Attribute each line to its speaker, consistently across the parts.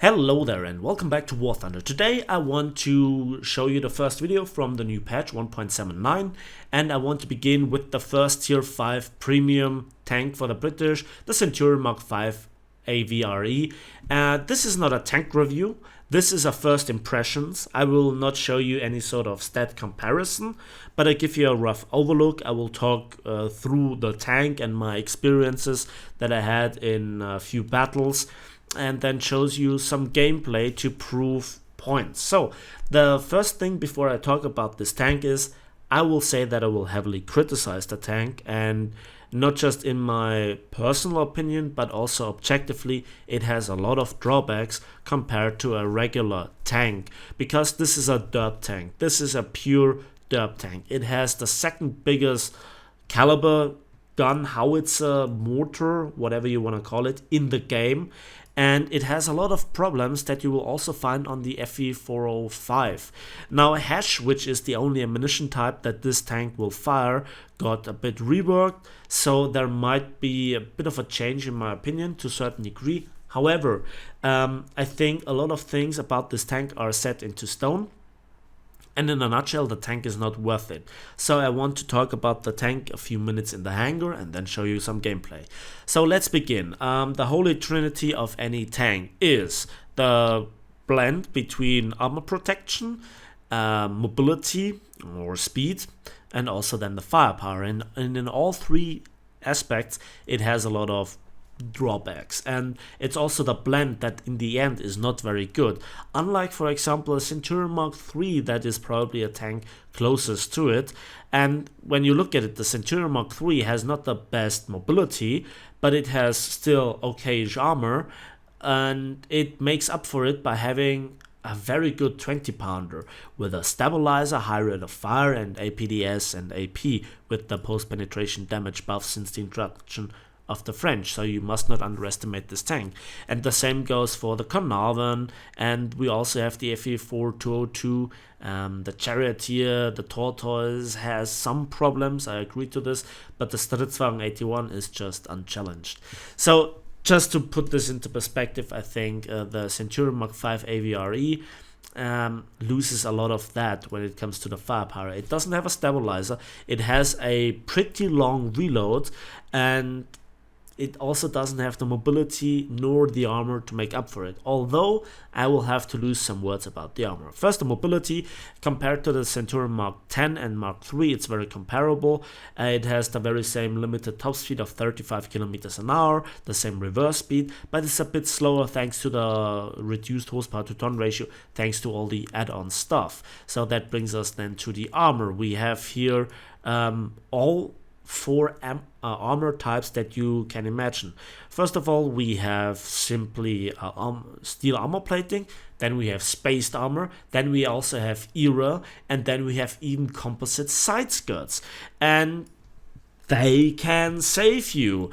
Speaker 1: Hello there and welcome back to War Thunder. Today I want to show you the first video from the new patch 1.79, and I want to begin with the first tier 5 premium tank for the British, the Centurion Mk.5 AVRE. This is not a tank review, this is a first impressions. I will not show you any sort of stat comparison, but I give you a rough overlook. I will talk through the tank and my experiences that I had in a few battles, and then shows you some gameplay to prove points. So the first thing before I talk about this tank is I will say that I will heavily criticize the tank, and not just in my personal opinion but also objectively it has a lot of drawbacks compared to a regular tank, because this is a derp tank. This is a pure derp tank. It has the second biggest caliber gun, howitzer, mortar, whatever you want to call it, in the game. And it has a lot of problems that you will also find on the FE405. Now Hash, which is the only ammunition type that this tank will fire, got a bit reworked, so there might be a bit of a change in my opinion to a certain degree. However, I think a lot of things about this tank are set into stone. And in a nutshell, the tank is not worth it. So I want to talk about the tank a few minutes in the hangar and then show you some gameplay. So let's begin. The holy trinity of any tank is the blend between armor protection, mobility or speed, and also then the firepower. And in all three aspects, it has a lot of drawbacks, and it's also the blend that in the end is not very good, unlike for example a Centurion Mk.5 that is probably a tank closest to it. And when you look at it, the Centurion Mk.5 has not the best mobility, but it has still okay-ish armor, and it makes up for it by having a very good 20-pounder with a stabilizer, high rate of fire, and APDS and AP with the post-penetration damage buff since the introduction of the French, so you must not underestimate this tank. And the same goes for the Carnarvon, and we also have the FE4202, the Charioteer, the Tortoise has some problems, I agree to this, but the Stridswagen 81 is just unchallenged. So just to put this into perspective, I think the Centurion Mk.5 AVRE loses a lot of that when it comes to the firepower. It doesn't have a stabilizer, it has a pretty long reload, and it also doesn't have the mobility nor the armor to make up for it, although I will have to lose some words about the armor. First, the mobility. Compared to the Centurion Mk.10 and Mk.3, it's very comparable. It has the very same limited top speed of 35 kilometers an hour, the same reverse speed, but it's a bit slower thanks to the reduced horsepower to ton ratio, thanks to all the add-on stuff. So that brings us then to the armor. We have here all four armor types that you can imagine. First of all, we have simply steel armor plating, then we have spaced armor, then we also have AVRE, and then we have even composite side skirts, and they can save you.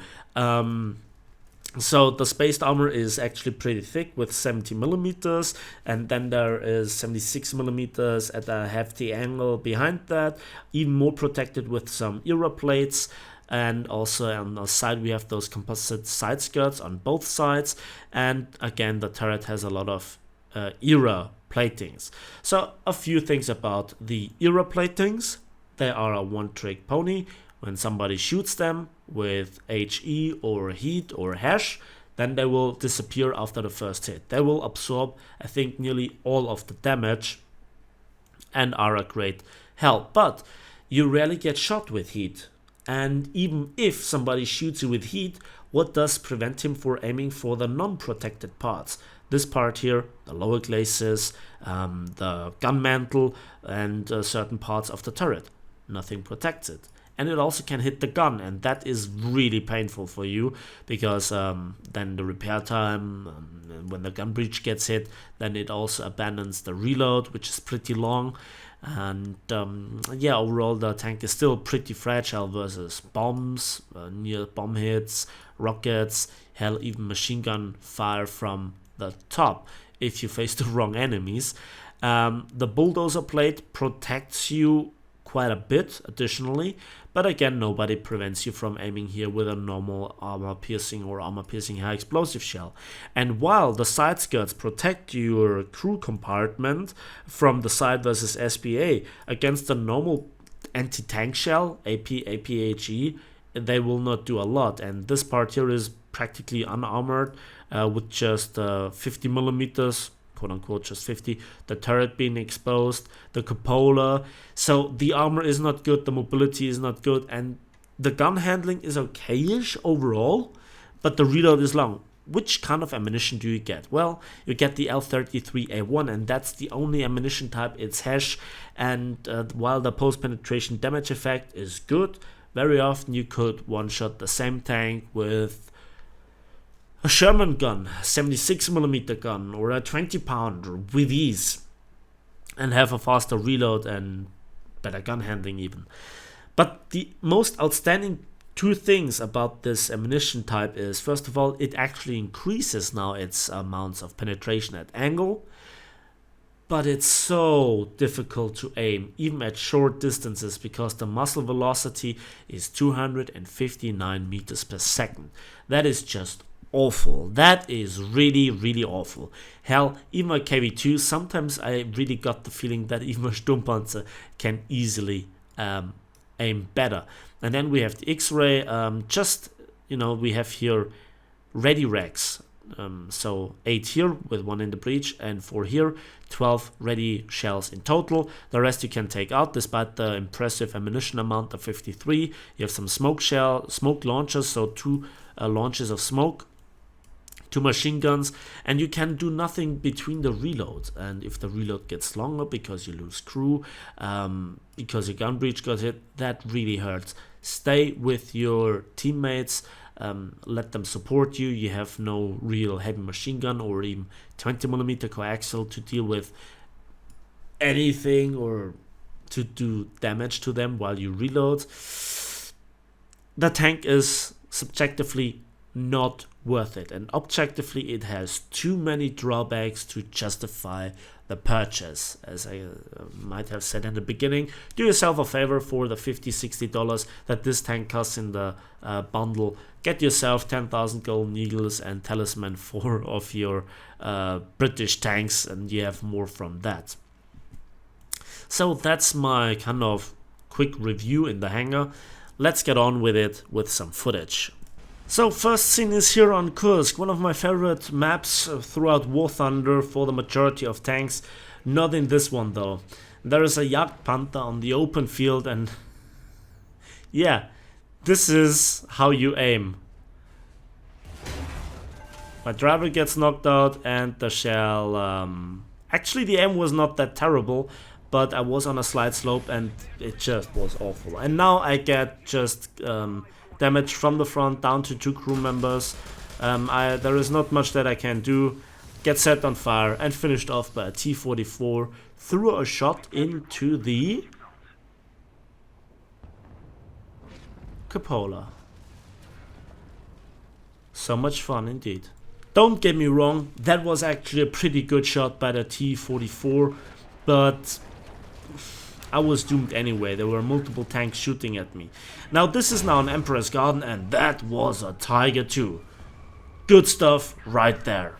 Speaker 1: So the spaced armor is actually pretty thick with 70 millimeters, and then there is 76 millimeters at a hefty angle behind that, even more protected with some AVRE plates. And also on the side we have those composite side skirts on both sides, and again the turret has a lot of AVRE platings. So a few things about the AVRE platings. They are a one-trick pony. When somebody shoots them with HE or heat or hash, then they will disappear after the first hit. They will absorb, I think, nearly all of the damage and are a great help. But you rarely get shot with heat. And even if somebody shoots you with heat, what does prevent him from aiming for the non-protected parts? This part here, the lower glacis, the gun mantle, and certain parts of the turret. Nothing protects it. And it also can hit the gun, and that is really painful for you, because then the repair time, when the gun breech gets hit, then it also abandons the reload, which is pretty long. And yeah, overall the tank is still pretty fragile versus bombs, near bomb hits, rockets, hell, even machine gun fire from the top if you face the wrong enemies. The bulldozer plate protects you quite a bit additionally, but again, nobody prevents you from aiming here with a normal armor piercing or armor piercing high explosive shell. And while the side skirts protect your crew compartment from the side versus SPA against the normal anti-tank shell, APHE, they will not do a lot. And this part here is practically unarmored with just 50 millimeters, quote unquote just 50, the turret being exposed, the cupola. So the armor is not good, the mobility is not good, and the gun handling is okay-ish overall, but the reload is long. Which kind of ammunition do you get? Well, you get the L33A1, and that's the only ammunition type it's hash. And while the post-penetration damage effect is good, very often you could one-shot the same tank with a Sherman gun, 76mm gun, or a 20-pounder with ease, and have a faster reload and better gun handling even. But the most outstanding two things about this ammunition type is, first of all, it actually increases now its amounts of penetration at angle, but it's so difficult to aim, even at short distances, because the muzzle velocity is 259 meters per second. That is just awful. That is really, really awful. Hell, even a KV2, sometimes I really got the feeling that even a Sturmpanzer can easily aim better. And then we have the X-ray. We have here ready racks. So 8 here with 1 in the breech, and 4 here, 12 ready shells in total. The rest you can take out despite the impressive ammunition amount of 53. You have some smoke launchers, so 2 launches of smoke, 2 machine guns, and you can do nothing between the reloads. And if the reload gets longer because you lose crew, because your gun breech got hit, that really hurts. Stay with your teammates, let them support you. You have no real heavy machine gun or even 20mm coaxial to deal with anything or to do damage to them while you reload. The tank is subjectively not worth it, and objectively it has too many drawbacks to justify the purchase. As I might have said in the beginning, do yourself a favor for the $50-60 that this tank costs in the bundle. Get yourself 10,000 golden eagles and talisman 4 of your British tanks, and you have more from that. So that's my kind of quick review in the hangar. Let's get on with it with some footage. So first scene is here on Kursk, one of my favorite maps throughout War Thunder for the majority of tanks. Not in this one though. There is a Jagdpanther on the open field, and yeah, this is how you aim. My driver gets knocked out and the shell... actually the aim was not that terrible, but I was on a slight slope and it just was awful. And now I get just... damage from the front down to 2 crew members. There is not much that I can do. Get set on fire and finished off by a T-44 through a shot into the cupola. So much fun indeed. Don't get me wrong, that was actually a pretty good shot by the T-44, but I was doomed anyway. There were multiple tanks shooting at me. Now this is now an Emperor's Garden, and that was a Tiger II. Good stuff right there.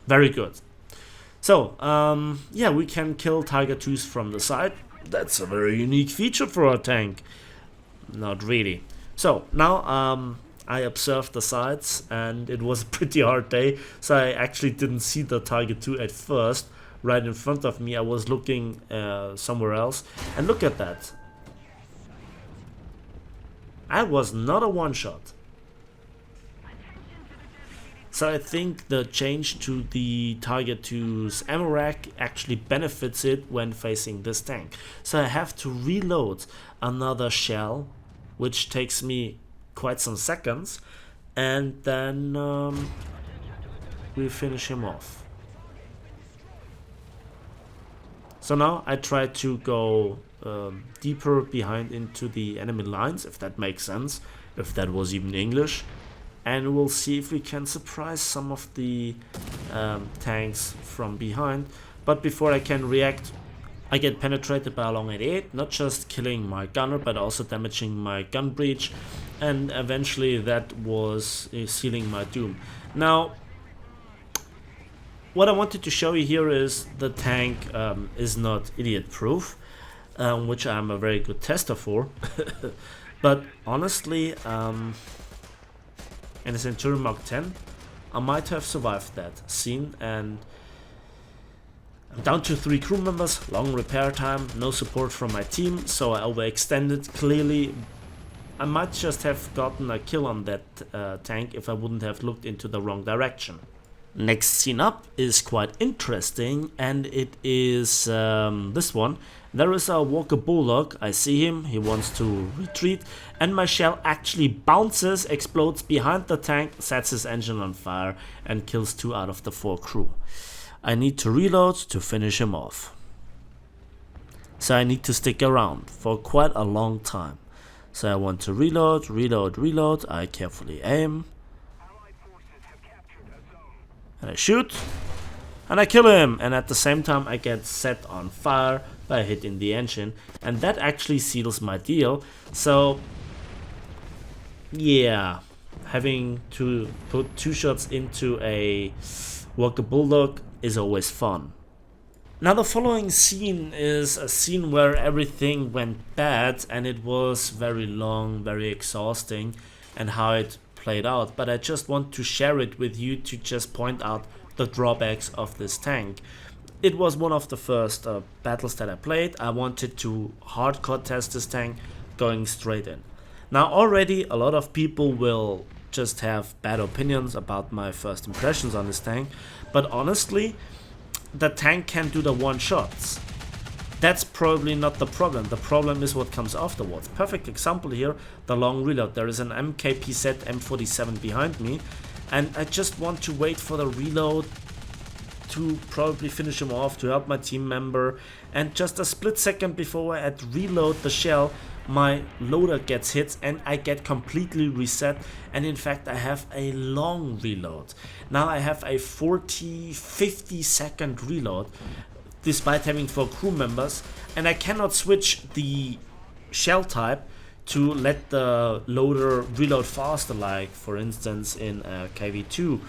Speaker 1: Very good. So, yeah, we can kill Tiger IIs from the side. That's a very unique feature for a tank. Not really. So, now I observed the sides, and it was a pretty hard day, so I actually didn't see the Tiger II at first. Right in front of me, I was looking somewhere else, and look at that. I was not a one-shot. So I think the change to the Tiger II's ammo rack actually benefits it when facing this tank. So I have to reload another shell, which takes me quite some seconds, and then we finish him off. So now I try to go deeper behind into the enemy lines, if that makes sense, if that was even English, and we'll see if we can surprise some of the tanks from behind. But before I can react, I get penetrated by a long 88, not just killing my gunner but also damaging my gun breech, and eventually that was sealing my doom. Now what I wanted to show you here is the tank is not idiot proof, which I'm a very good tester for. But honestly, in the Centurion Mk.5 I might have survived that scene, and I'm down to 3 crew members, long repair time, no support from my team, so I overextended. Clearly I might just have gotten a kill on that tank if I wouldn't have looked into the wrong direction. Next scene up is quite interesting, and it is this one. There is a Walker Bulldog, I see him, he wants to retreat, and my shell actually bounces, explodes behind the tank, sets his engine on fire and kills 2 out of the 4 crew. I need to reload to finish him off. So I need to stick around for quite a long time. So I want to reload, I carefully aim. And I shoot. And I kill him. And at the same time I get set on fire by hitting the engine. And that actually seals my deal. So yeah, having to put 2 shots into a Walker Bulldog is always fun. Now the following scene is a scene where everything went bad, and it was very long, very exhausting, and how it played out, but I just want to share it with you to just point out the drawbacks of this tank. It was one of the first battles that I played. I wanted to hardcore test this tank going straight in. Now already a lot of people will just have bad opinions about my first impressions on this tank, but honestly the tank can do the one-shots. That's probably not the problem. The problem is what comes afterwards. Perfect example here, the long reload. There is an Mk.5 M47 behind me, and I just want to wait for the reload to probably finish him off, to help my team member, and just a split second before I reload the shell, my loader gets hit and I get completely reset, and in fact I have a long reload. Now I have a 40-50 second reload despite having 4 crew members, and I cannot switch the shell type to let the loader reload faster, like for instance in a KV2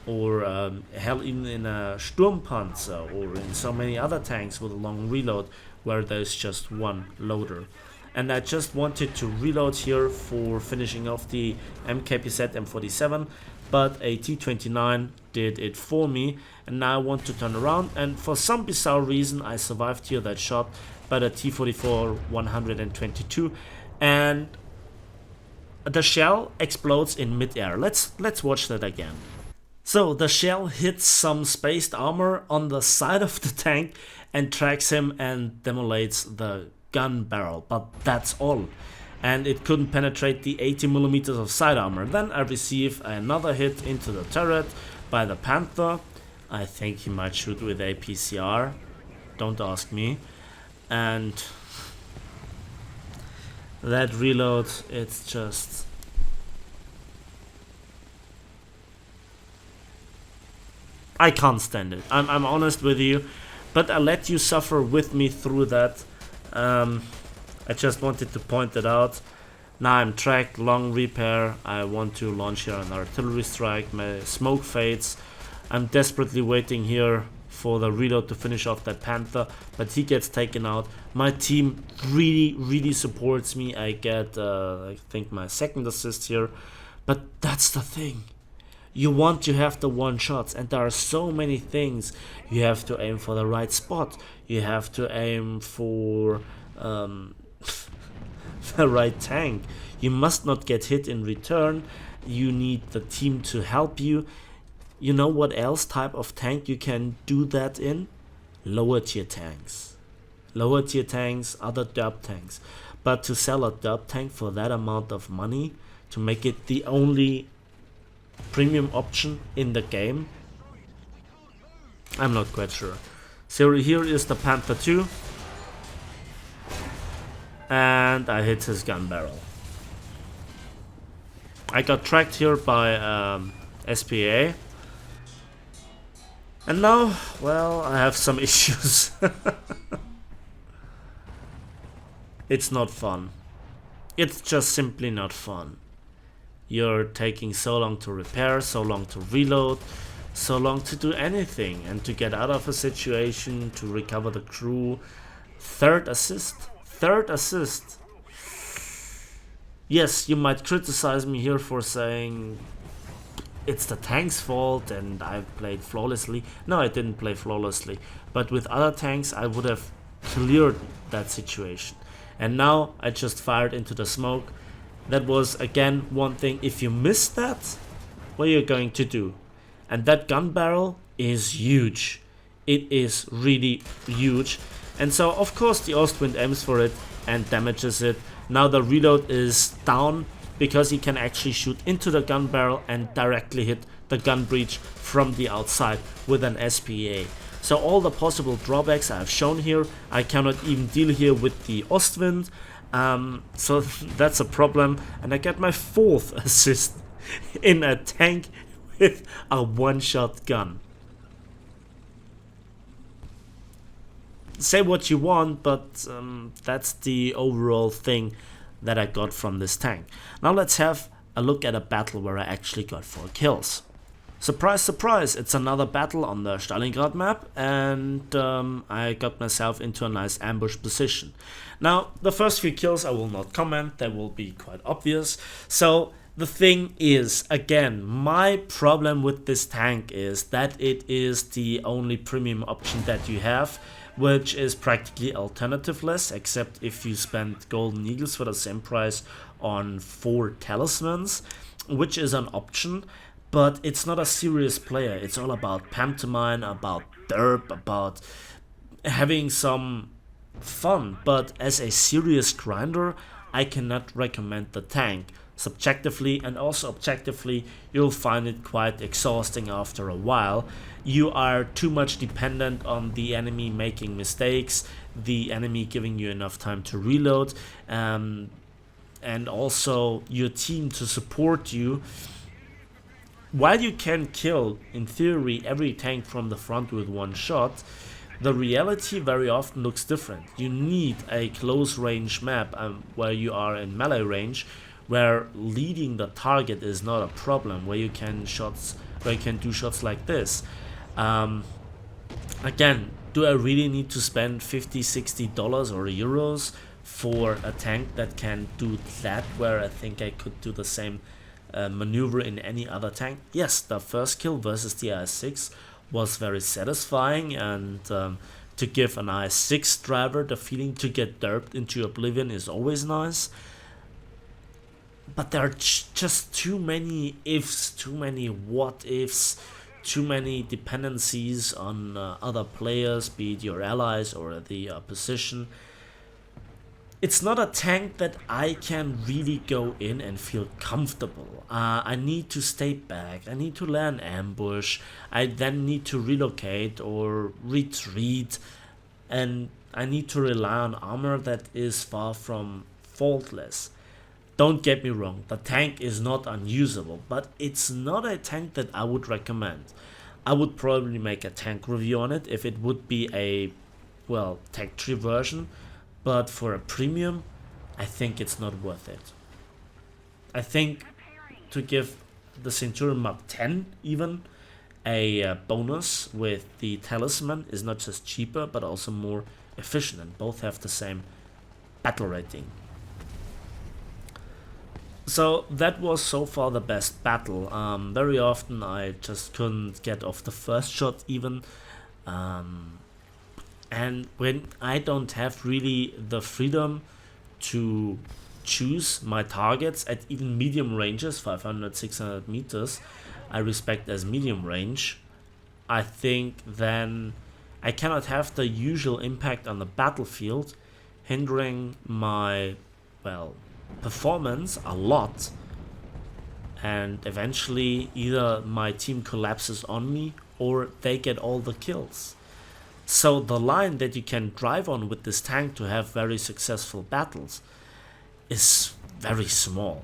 Speaker 1: or hell even in a Sturmpanzer or in so many other tanks with a long reload where there's just one loader. And I just wanted to reload here for finishing off the Mk.5 M47, but a T29 did it for me, and now I want to turn around, and for some bizarre reason I survived here that shot by the T44 122, and the shell explodes in mid-air. Let's watch that again. So the shell hits some spaced armor on the side of the tank and tracks him and demolates the gun barrel, but that's all, and it couldn't penetrate the 80mm of side armor. Then I receive another hit into the turret by the Panther. I think he might shoot with a PCR, don't ask me, and that reload, it's just I can't stand it. I'm honest with you, but I let you suffer with me through that. I just wanted to point it out. Now I'm tracked, long repair. I want to launch here an artillery strike. My smoke fades. I'm desperately waiting here for the reload to finish off that Panther, but he gets taken out. My team really supports me. I get I think my 2nd assist here, but that's the thing. You want to have the one shots, and there are so many things. You have to aim for the right spot. You have to aim for the right tank. You must not get hit in return. You need the team to help you. You know what else type of tank you can do that in? Lower tier tanks. Lower tier tanks, other derp tanks. But to sell a derp tank for that amount of money, to make it the only premium option in the game, I'm not quite sure. So here is the Panther 2, and I hit his gun barrel. I got tracked here by SPA, and now, well, I have some issues. It's not fun. It's just simply not fun. You're taking so long to repair, so long to reload, so long to do anything, and to get out of a situation, to recover the crew. Third assist. Third assist. Yes, you might criticize me here for saying it's the tank's fault and I played flawlessly. No, I didn't play flawlessly. But with other tanks, I would have cleared that situation. And now I just fired into the smoke. That was, again, one thing. If you miss that, what are you going to do? And that gun barrel is huge. It is really huge. And so, of course, the Ostwind aims for it and damages it. Now the reload is down because he can actually shoot into the gun barrel and directly hit the gun breech from the outside with an SPA. So all the possible drawbacks I have shown here, I cannot even deal here with the Ostwind. So that's a problem, and I get my 4th assist in a tank with a one-shot gun. Say what you want, but that's the overall thing that I got from this tank. Now let's have a look at a battle where I actually got 4 kills. Surprise, surprise, it's another battle on the Stalingrad map, and I got myself into a nice ambush position. Now, the first few kills I will not comment, they will be quite obvious. So, the thing is, again, my problem with this tank is that it is the only premium option that you have, which is practically alternativeless, except if you spend golden eagles for the same price on 4 talismans, which is an option. But it's not a serious player. It's all about pantomime, about derp, about having some fun. But as a serious grinder, I cannot recommend the tank. Subjectively and also objectively, you'll find it quite exhausting after a while. You are too much dependent on the enemy making mistakes, the enemy giving you enough time to reload, and also your team to support you. While you can kill, in theory, every tank from the front with one shot, the reality very often looks different. You need a close range map where you are in melee range, where leading the target is not a problem, where you can do shots like this. Again, do I really need to spend $50, $60 or euros for a tank that can do that, where I think I could do the same maneuver in any other tank? Yes, the first kill versus the IS-6 was very satisfying, and to give an IS-6 driver the feeling to get derped into oblivion is always nice. But there are just too many ifs, too many what ifs, too many dependencies on other players, be it your allies or the opposition. It's not a tank that I can really go in and feel comfortable. I need to stay back, I need to learn ambush, I then need to relocate or retreat, and I need to rely on armor that is far from faultless. Don't get me wrong, the tank is not unusable, but it's not a tank that I would recommend. I would probably make a tank review on it if it would be a, well, tech tree version. But for a premium, I think it's not worth it. I think to give the Centurion Mk.5 even a bonus with the talisman is not just cheaper, but also more efficient, and both have the same battle rating. So that was so far the best battle. Very often I just couldn't get off the first shot even. And when I don't have really the freedom to choose my targets at even medium ranges, 500, 600 meters, I respect as medium range, I think then I cannot have the usual impact on the battlefield, hindering my, well, performance a lot, and eventually either my team collapses on me or they get all the kills. So the line that you can drive on with this tank to have very successful battles is very small.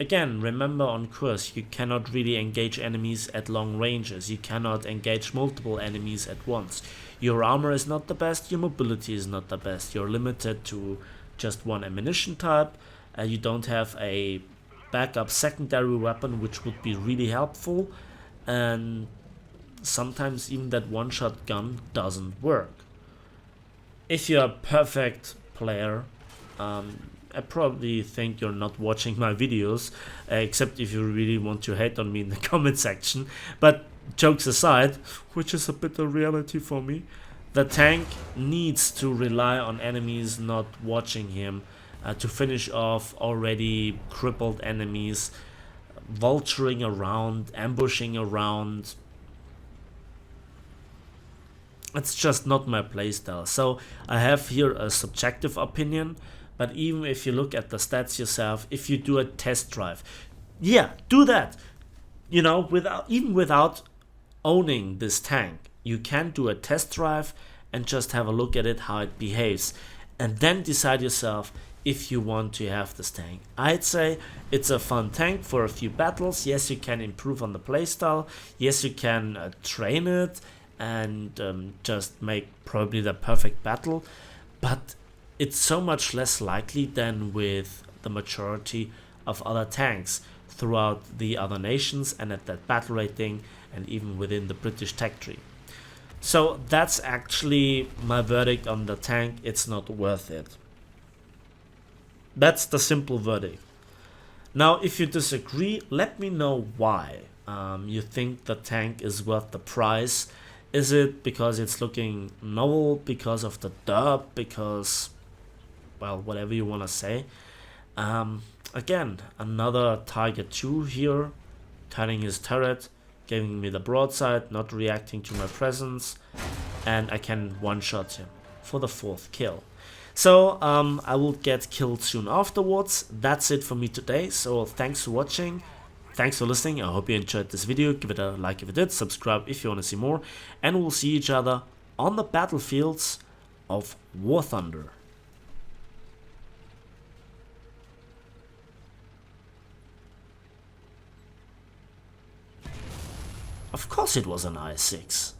Speaker 1: again, remember on course, you cannot really engage enemies at long ranges. You cannot engage multiple enemies at once. Your armor is not the best, your mobility is not the best. You're limited to just one ammunition type. You don't have a backup secondary weapon, which would be really helpful. And sometimes even that one-shot gun doesn't work. If you're a perfect player, I probably think you're not watching my videos, except if you really want to hate on me in the comment section. But jokes aside, which is a bit of reality for me, the tank needs to rely on enemies not watching him to finish off already crippled enemies, vulturing around, ambushing around. It's just not my playstyle. So I have here a subjective opinion, but even if you look at the stats yourself, if you do a test drive, yeah, do that. You know, without owning this tank, you can do a test drive and just have a look at it, how it behaves, and then decide yourself if you want to have this tank. I'd say it's a fun tank for a few battles. Yes, you can improve on the playstyle. Yes, you can train it and just make probably the perfect battle, but it's so much less likely than with the majority of other tanks throughout the other nations and at that battle rating and even within the British tech tree. So that's actually my verdict on the tank. It's not worth it. That's the simple verdict. Now, if you disagree, let me know why you think the tank is worth the price. Is it because it's looking novel, because of the derp, because, well, whatever you want to say. Again, another Tiger 2 here, cutting his turret, giving me the broadside, not reacting to my presence, and I can one-shot him for the 4th kill. So I will get killed soon afterwards. That's it for me today, so thanks for watching. Thanks for listening. I hope you enjoyed this video. Give it a like if you did, subscribe if you want to see more, and we'll see each other on the battlefields of War Thunder. Of course it was an i6.